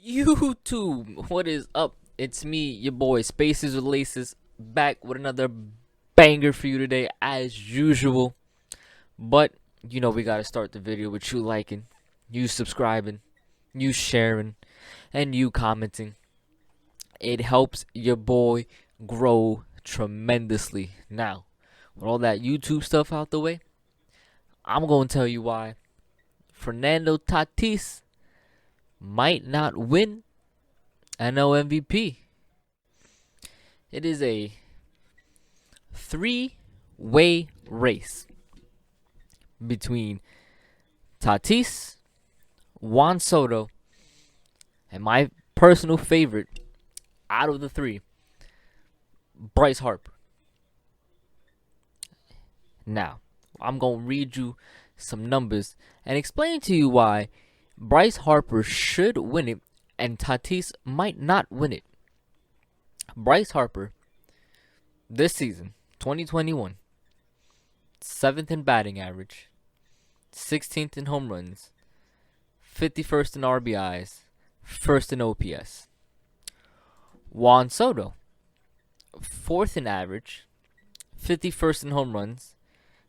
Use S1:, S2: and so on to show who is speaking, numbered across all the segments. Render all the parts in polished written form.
S1: YouTube, what is up? It's me, your boy Spaces with Laces, back with another banger for you today, as usual. But we gotta start the video with you liking, you subscribing, you sharing, and you commenting. It helps your boy grow tremendously. Now, with all that YouTube stuff out the way, I'm gonna tell you why Fernando Tatis might not win NL MVP. It is a three-way race between Tatis, Juan Soto, and my personal favorite out of the three, Bryce Harper. Now, I'm going to read you some numbers and explain to you why Bryce Harper should win it and Tatis might not win it. Bryce Harper, this season, 2021, 7th in batting average, 16th in home runs, 51st in RBIs, 1st in OPS. Juan Soto, 4th in average, 51st in home runs,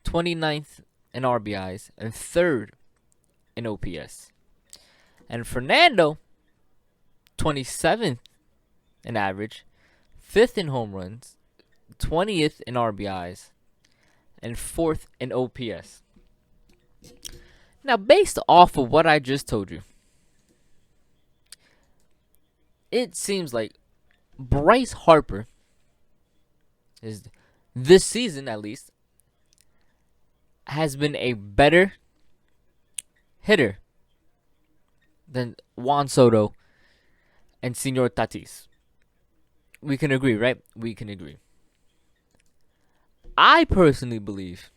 S1: 29th in RBIs, and 3rd in OPS. And Fernando, 27th in average, 5th in home runs, 20th in RBIs, and 4th in OPS. Now, based off of what I just told you, it seems like Bryce Harper is, this season at least, has been a better hitter than Juan Soto and Senor Tatis. We can agree, right? We can agree. I personally believe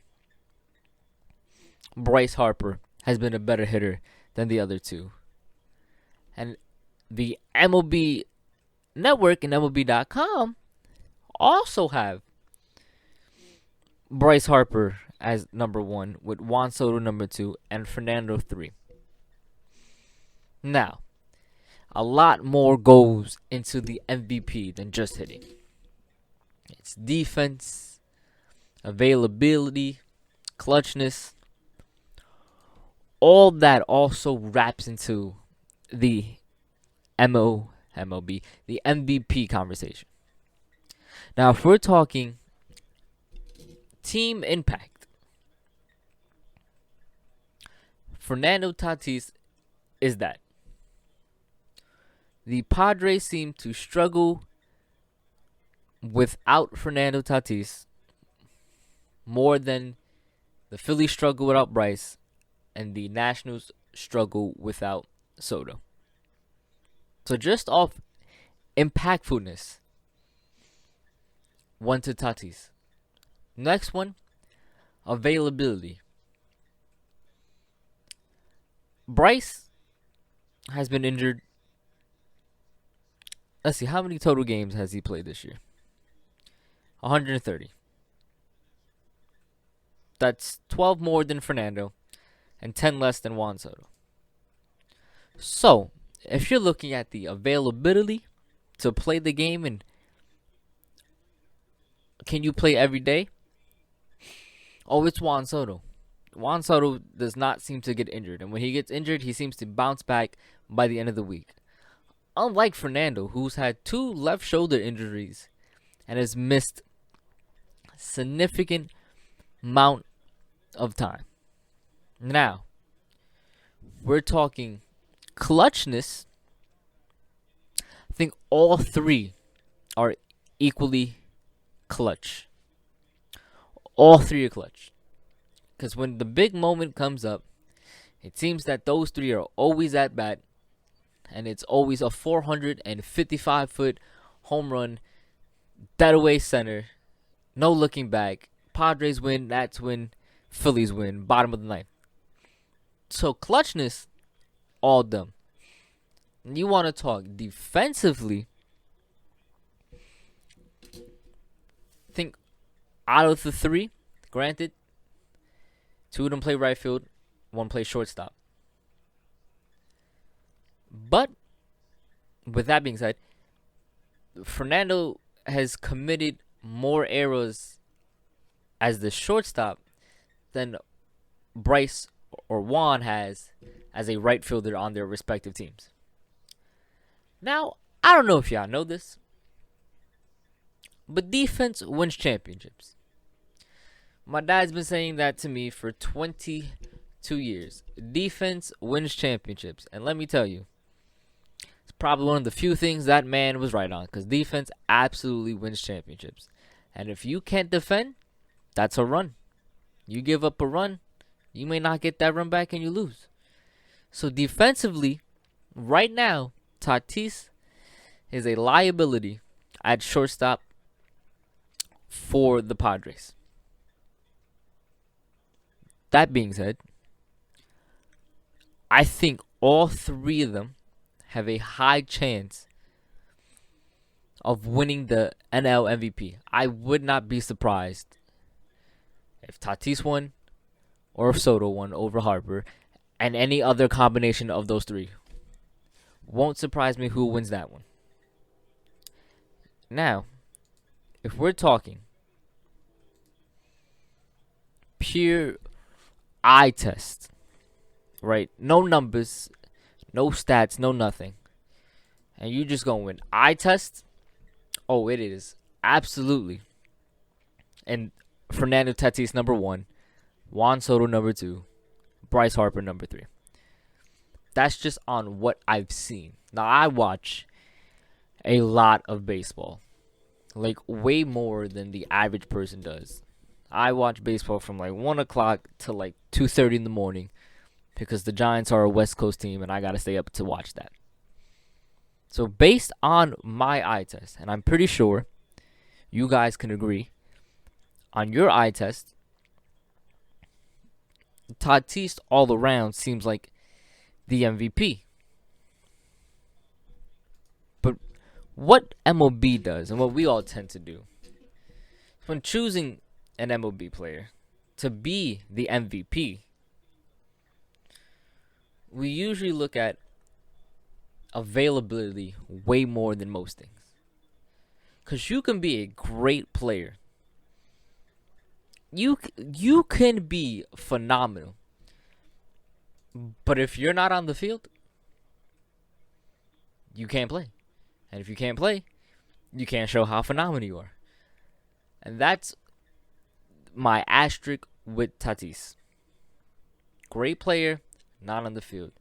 S1: Bryce Harper has been a better hitter than the other two. And the MLB Network and MLB.com also have Bryce Harper as number 1, with Juan Soto number 2, and Fernando 3. Now, a lot more goes into the MVP than just hitting. It's defense, availability, clutchness. All that also wraps into the MLB, the MVP conversation. Now, if we're talking team impact, Fernando Tatis is that. The Padres seem to struggle without Fernando Tatis more than the Phillies struggle without Bryce and the Nationals struggle without Soto. So just off impactfulness, 1 to Tatis. Next one, availability. Bryce has been injured. Let's see, how many total games has he played this year? 130. That's 12 more than Fernando and 10 less than Juan Soto. So, if you're looking at the availability to play the game and can you play every day? Oh, it's Juan Soto. Juan Soto does not seem to get injured, and when he gets injured, he seems to bounce back by the end of the week. Unlike Fernando, who's had 2 left shoulder injuries and has missed significant amount of time. Now, we're talking clutchness. I think all 3 are equally clutch. All 3 are clutch. Because when the big moment comes up, it seems that those 3 are always at bat. And it's always a 455-foot home run, dead away center, no looking back. Padres win, Nats win, Phillies win, bottom of the ninth. So clutchness, all them. And you want to talk defensively, think out of the 3, granted, 2 of them play right field, 1 plays shortstop. But with that being said, Fernando has committed more errors as the shortstop than Bryce or Juan has as a right fielder on their respective teams. Now, I don't know if y'all know this, but defense wins championships. My dad's been saying that to me for 22 years. Defense wins championships. And let me tell you, it's probably one of the few things that man was right on, because defense absolutely wins championships. And if you can't defend, that's a run. You give up a run, you may not get that run back and you lose. So defensively, right now, Tatis is a liability at shortstop for the Padres. That being said, I think all three of them have a high chance of winning the NL MVP. I would not be surprised if Tatis won or if Soto won over Harper and any other combination of those three. Won't surprise me who wins that one. Now, if we're talking pure eye test, right? No numbers, no stats, no nothing. And you just going with eye test? Oh, it is. Absolutely. And Fernando Tatis, number 1. Juan Soto, number 2. Bryce Harper, number 3. That's just on what I've seen. Now, I watch a lot of baseball. Like, way more than the average person does. I watch baseball from like 1 o'clock to like 2:30 in the morning because the Giants are a West Coast team and I got to stay up to watch that. So based on my eye test, and I'm pretty sure you guys can agree, on your eye test, Tatis all around seems like the MVP. But what MLB does and what we all tend to do when choosing an MLB player to be the MVP, we usually look at availability way more than most things. Because you can be a great player. You can be phenomenal. But if you're not on the field, you can't play. And if you can't play, you can't show how phenomenal you are. And that's my asterisk with Tatis. Great player, not on the field.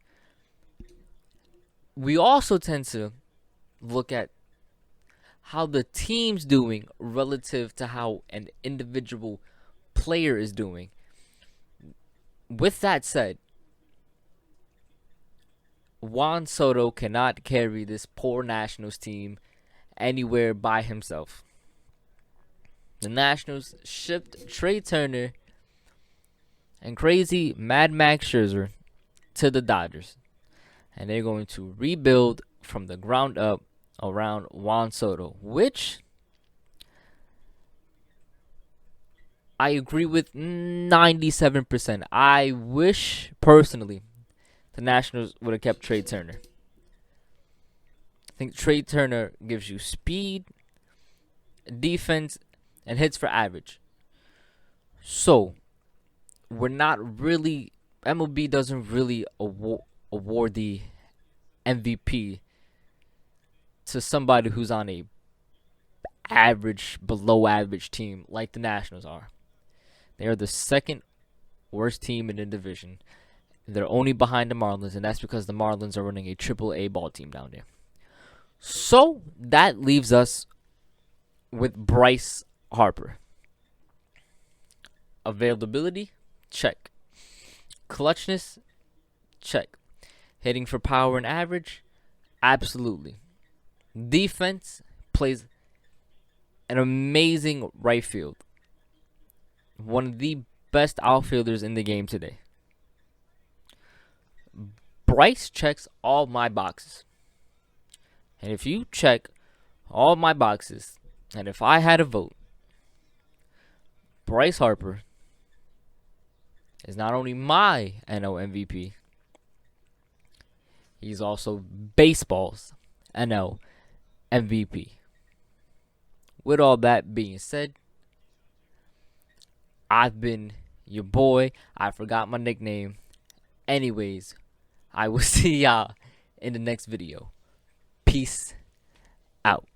S1: We also tend to look at how the team's doing relative to how an individual player is doing. With that said, Juan Soto cannot carry this poor Nationals team anywhere by himself. The Nationals shipped Trey Turner and crazy Mad Max Scherzer to the Dodgers. And they're going to rebuild from the ground up around Juan Soto, which I agree with 97%. I wish, personally, the Nationals would have kept Trey Turner. I think Trey Turner gives you speed, defense, and hits for average. So, we're not really... MLB doesn't really award the MVP to somebody who's on a average, below average team like the Nationals are. They are the second worst team in the division. They're only behind the Marlins, and that's because the Marlins are running a triple-A ball team down there. So, that leaves us with Bryce Harper. Availability? Check. Clutchness? Check. Hitting for power and average? Absolutely. Defense? Plays an amazing right field. One of the best outfielders in the game today. Bryce checks all my boxes. And if you check all my boxes, and if I had a vote, Bryce Harper is not only my NL MVP, he's also baseball's NL MVP. With all that being said, I've been your boy. I forgot my nickname. Anyways, I will see y'all in the next video. Peace out.